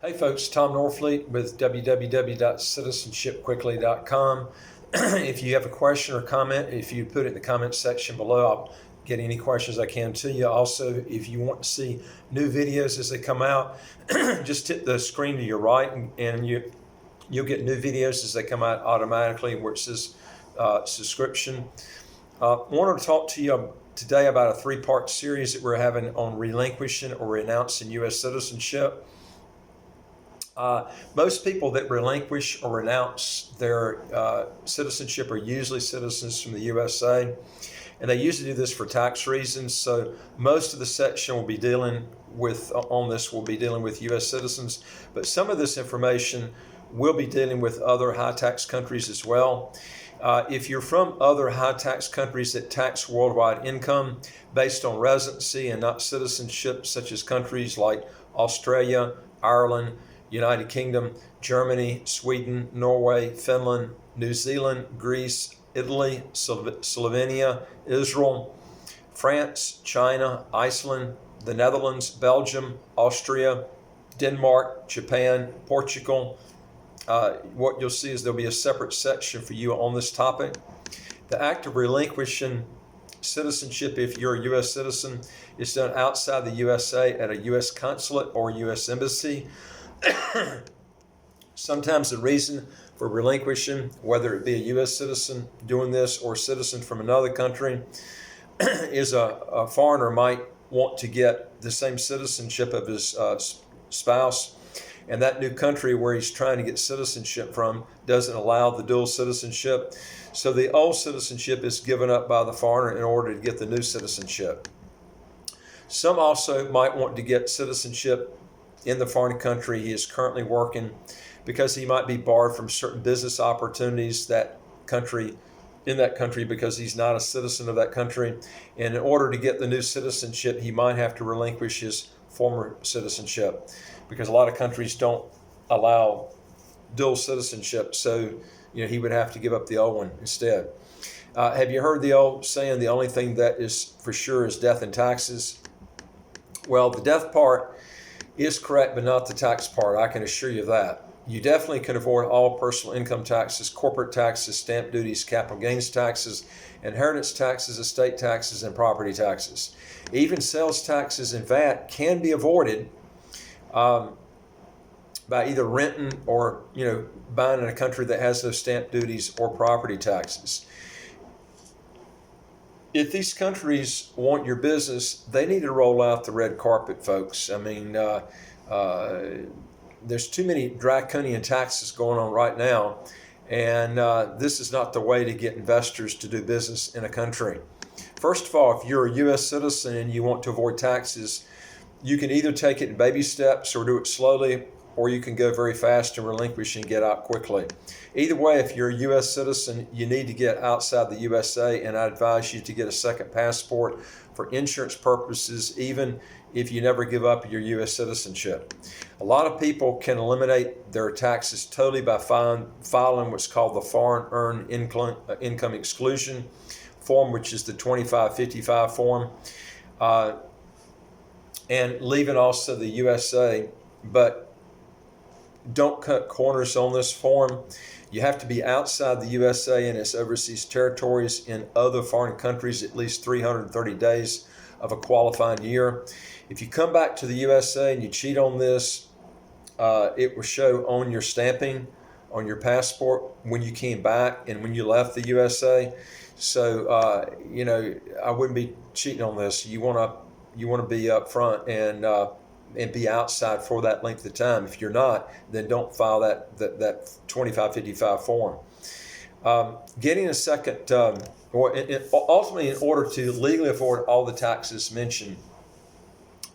Hey folks, Tom Norfleet with www.citizenshipquickly.com. If you have a question or comment, if you put it in the comments section below, I'll get any questions I can to you. Also, if you want to see new videos as they come out, just hit the screen to your right and you'll get new videos as they come out automatically where it says subscription. I wanted to talk to you today about a three-part series that we're having on relinquishing or renouncing U.S. citizenship. Most people that relinquish or renounce their citizenship are usually citizens from the USA, and they usually do this for tax reasons. So most of the section will be dealing with U.S. citizens, but some of this information will be dealing with other high tax countries as well. If you're from other high tax countries that tax worldwide income based on residency and not citizenship, such as countries like Australia, Ireland, United Kingdom, Germany, Sweden, Norway, Finland, New Zealand, Greece, Italy, Slovenia, Israel, France, China, Iceland, the Netherlands, Belgium, Austria, Denmark, Japan, Portugal. What you'll see is there'll be a separate section for you on this topic. The act of relinquishing citizenship, if you're a U.S. citizen, is done outside the USA at a U.S. consulate or U.S. embassy. Sometimes the reason for relinquishing, whether it be a U.S. citizen doing this or a citizen from another country, is a foreigner might want to get the same citizenship of his spouse, and that new country where he's trying to get citizenship from doesn't allow the dual citizenship. So the old citizenship is given up by the foreigner in order to get the new citizenship. Some also might want to get citizenship in the foreign country he is currently working because he might be barred from certain business opportunities in that country because he's not a citizen of that country. And in order to get the new citizenship, he might have to relinquish his former citizenship because a lot of countries don't allow dual citizenship. So, he would have to give up the old one instead. Have you heard the old saying, the only thing that is for sure is death and taxes? Well, the death part is correct, but not the tax part. I can assure you that. You definitely can avoid all personal income taxes, corporate taxes, stamp duties, capital gains taxes, inheritance taxes, estate taxes, and property taxes. Even sales taxes and VAT can be avoided by either renting or buying in a country that has no stamp duties or property taxes. If these countries want your business, they need to roll out the red carpet, folks. I mean, there's too many draconian taxes going on right now, and this is not the way to get investors to do business in a country. First of all, if you're a U.S. citizen and you want to avoid taxes, you can either take it in baby steps or do it slowly, or you can go very fast and relinquish and get out quickly. Either way, if you're a U.S. citizen, you need to get outside the USA, and I advise you to get a second passport for insurance purposes, even if you never give up your U.S. citizenship. A lot of people can eliminate their taxes totally by filing what's called the Foreign Earned Income Exclusion form, which is the 2555 form, and leaving also the USA, but don't cut corners on this form. You have to be outside the USA and its overseas territories in other foreign countries at least 330 days of a qualifying year. If you come back to the USA and you cheat on this, it will show on your stamping on your passport when you came back and when you left the USA. So, I wouldn't be cheating on this. You want to be up front and be outside for that length of time. If you're not, then don't file that 2555 form. Getting a second, ultimately, in order to legally avoid all the taxes mentioned,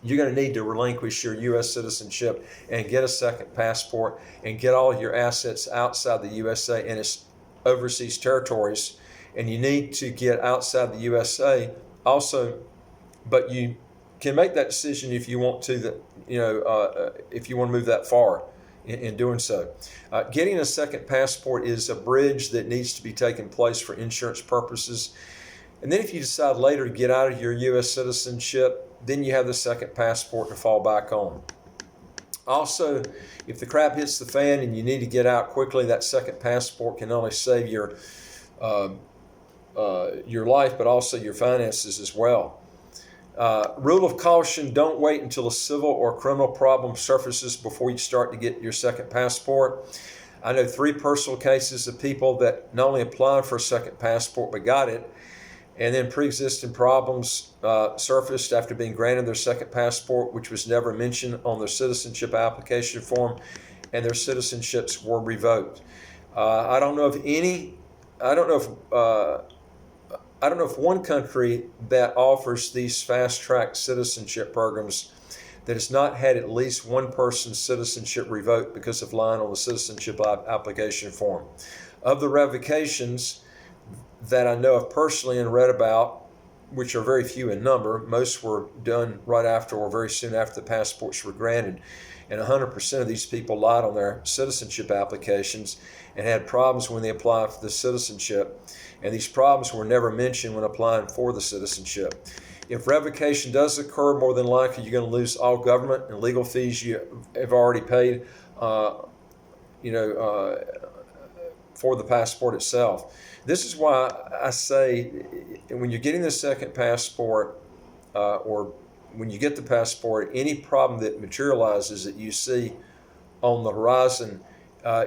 you're going to need to relinquish your U.S. citizenship and get a second passport and get all your assets outside the USA and its overseas territories. And you need to get outside the USA also, but you can make that decision if you want to, if you want to move that far in doing so. Getting a second passport is a bridge that needs to be taken place for insurance purposes. And then if you decide later to get out of your U.S. citizenship, then you have the second passport to fall back on. Also, if the crap hits the fan and you need to get out quickly, that second passport can not only save your life, but also your finances as well. Rule of caution, don't wait until a civil or criminal problem surfaces before you start to get your second passport. I know 3 personal cases of people that not only applied for a second passport but got it, and then pre-existing problems surfaced after being granted their second passport, which was never mentioned on their citizenship application form, and their citizenships were revoked. I don't know if one country that offers these fast-track citizenship programs that has not had at least one person's citizenship revoked because of lying on the citizenship application form. Of the revocations that I know of personally and read about, which are very few in number, most were done right after or very soon after the passports were granted. And 100% of these people lied on their citizenship applications and had problems when they applied for the citizenship. And these problems were never mentioned when applying for the citizenship. If revocation does occur, more than likely you're going to lose all government and legal fees you have already paid, for the passport itself. This is why I say when you're getting the second passport, or when you get the passport, any problem that materializes that you see on the horizon,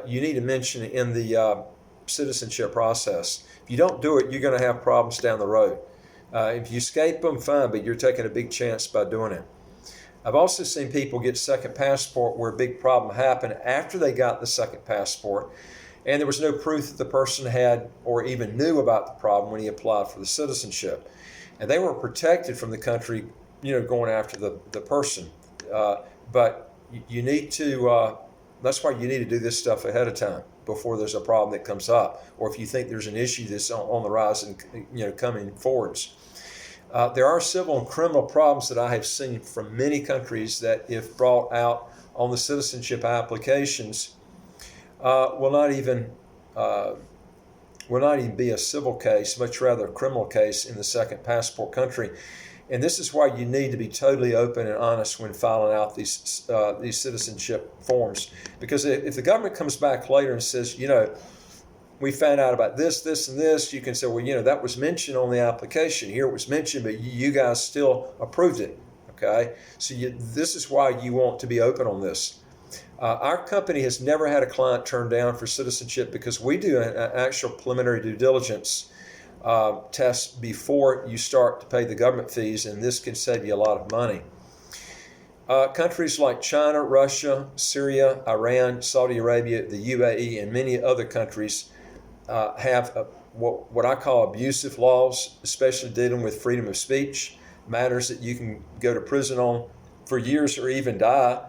you need to mention in the citizenship process. If you don't do it, you're going to have problems down the road. If you escape them, fine, but you're taking a big chance by doing it. I've also seen people get second passport where a big problem happened after they got the second passport, and there was no proof that the person had or even knew about the problem when he applied for the citizenship. And they were protected from the country, going after the person. But you need to, that's why you need to do this stuff ahead of time before there's a problem that comes up, or if you think there's an issue that's on the rise and coming forwards. There are civil and criminal problems that I have seen from many countries that, if brought out on the citizenship applications, will not even be a civil case, much rather a criminal case in the second passport country. And this is why you need to be totally open and honest when filing out these citizenship forms. Because if the government comes back later and says, we found out about this, this, and this, you can say, well, that was mentioned on the application. Here it was mentioned, but you guys still approved it, okay? So this is why you want to be open on this. Our company has never had a client turned down for citizenship because we do an actual preliminary due diligence test before you start to pay the government fees, and this can save you a lot of money. Countries like China, Russia, Syria, Iran, Saudi Arabia, the UAE, and many other countries have what I call abusive laws, especially dealing with freedom of speech, matters that you can go to prison on for years or even die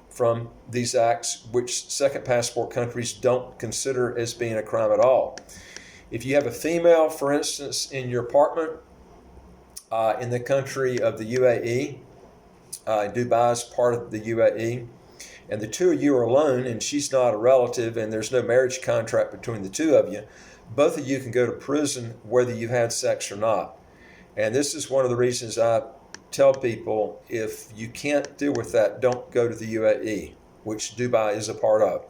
from these acts, which second passport countries don't consider as being a crime at all. If you have a female, for instance, in your apartment in the country of the UAE, Dubai is part of the UAE, and the two of you are alone, and she's not a relative, and there's no marriage contract between the two of you, both of you can go to prison whether you've had sex or not. And this is one of the reasons I tell people, if you can't deal with that, don't go to the UAE, which Dubai is a part of.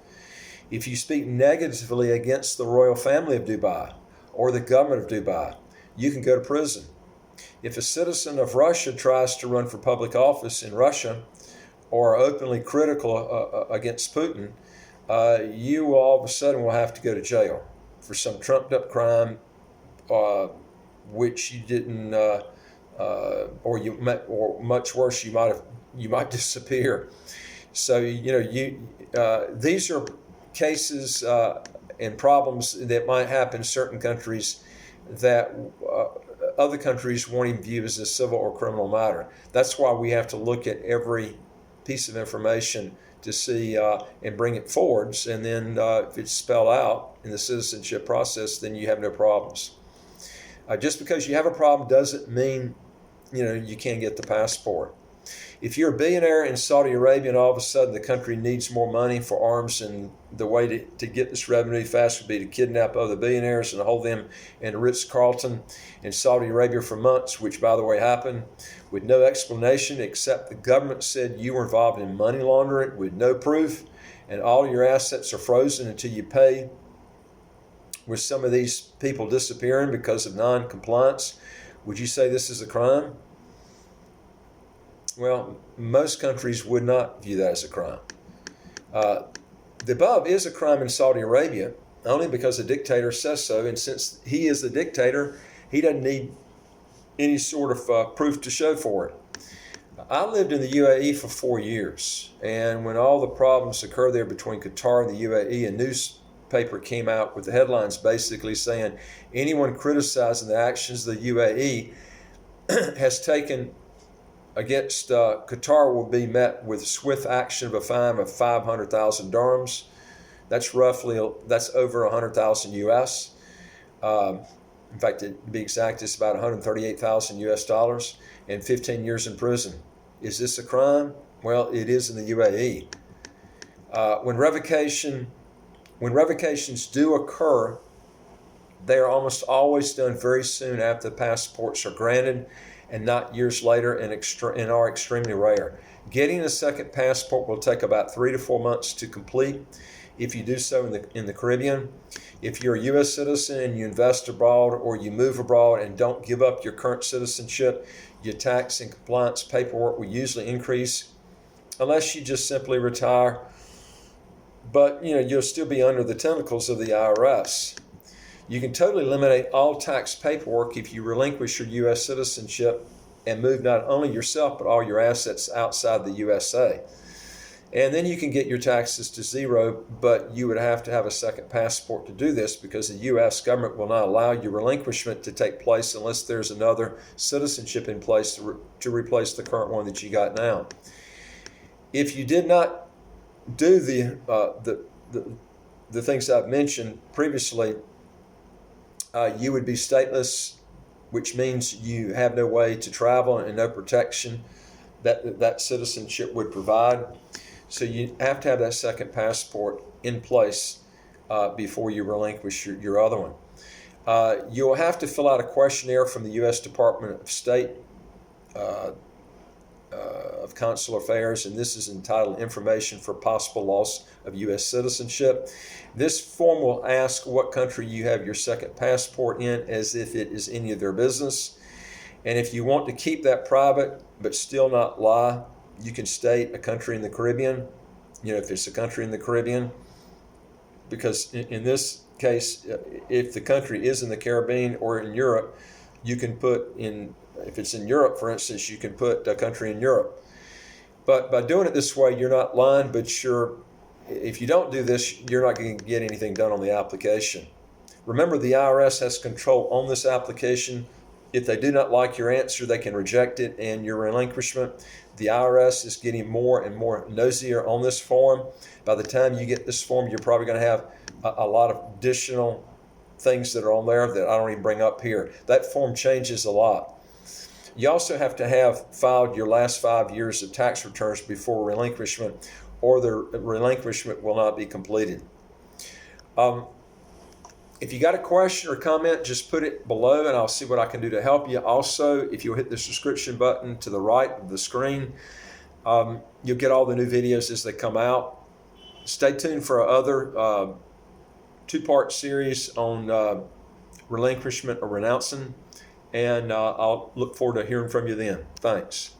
If you speak negatively against the royal family of Dubai or the government of Dubai, you can go to prison. If a citizen of Russia tries to run for public office in Russia or are openly critical against Putin, you all of a sudden will have to go to jail for some trumped up crime which you didn't, or much worse, you might disappear. So these are cases and problems that might happen in certain countries that other countries won't even view as a civil or criminal matter. That's why we have to look at every piece of information to see and bring it forwards, and then if it's spelled out in the citizenship process, then you have no problems. Just because you have a problem doesn't mean you can't get the passport. If you're a billionaire in Saudi Arabia and all of a sudden the country needs more money for arms, and the way to get this revenue fast would be to kidnap other billionaires and hold them in a Ritz-Carlton in Saudi Arabia for months, which by the way happened, with no explanation except the government said you were involved in money laundering with no proof, and all your assets are frozen until you pay, with some of these people disappearing because of non-compliance, would you say this is a crime? Well, most countries would not view that as a crime. The above is a crime in Saudi Arabia, only because the dictator says so, and since he is the dictator, he doesn't need any sort of proof to show for it. I lived in the UAE for 4 years, and when all the problems occurred there between Qatar and the UAE, a newspaper came out with the headlines basically saying anyone criticizing the actions of the UAE has taken against Qatar will be met with swift action of a fine of 500,000 dirhams. That's over 100,000 US. In fact, to be exact, it's about 138,000 US dollars and 15 years in prison. Is this a crime? Well, it is in the UAE. When revocations do occur, they are almost always done very soon after the passports are granted, and not years later, and are extremely rare. Getting a second passport will take about 3 to 4 months to complete if you do so in the Caribbean. If you're a U.S. citizen and you invest abroad or you move abroad and don't give up your current citizenship, your tax and compliance paperwork will usually increase, unless you just simply retire. But you'll still be under the tentacles of the IRS. You can totally eliminate all tax paperwork if you relinquish your U.S. citizenship and move not only yourself but all your assets outside the USA. And then you can get your taxes to zero, but you would have to have a second passport to do this because the U.S. government will not allow your relinquishment to take place unless there's another citizenship in place to replace the current one that you got now. If you did not do the things I've mentioned previously, you would be stateless, which means you have no way to travel and no protection that citizenship would provide. So you have to have that second passport in place before you relinquish your other one. You'll have to fill out a questionnaire from the U.S. Department of State of Consular Affairs, and this is entitled Information for Possible Loss of U.S. Citizenship. This form will ask what country you have your second passport in, as if it is any of their business. And if you want to keep that private but still not lie, you can state a country in the Caribbean, if it's a country in the Caribbean, because in this case, if the country is in the Caribbean or in Europe, you can put in, if it's in Europe, for instance, you can put a country in Europe. But by doing it this way, you're not lying, but if you don't do this, you're not going to get anything done on the application. Remember, the IRS has control on this application. If they do not like your answer, they can reject it and your relinquishment. The IRS is getting more and more nosier on this form. By the time you get this form, you're probably going to have a lot of additional things that are on there that I don't even bring up here. That form changes a lot. You also have to have filed your last 5 years of tax returns before relinquishment, or the relinquishment will not be completed. If you got a question or comment, just put it below and I'll see what I can do to help you. Also, if you'll hit the subscription button to the right of the screen, you'll get all the new videos as they come out. Stay tuned for our other two-part series on relinquishment or renouncing, and I'll look forward to hearing from you then. Thanks.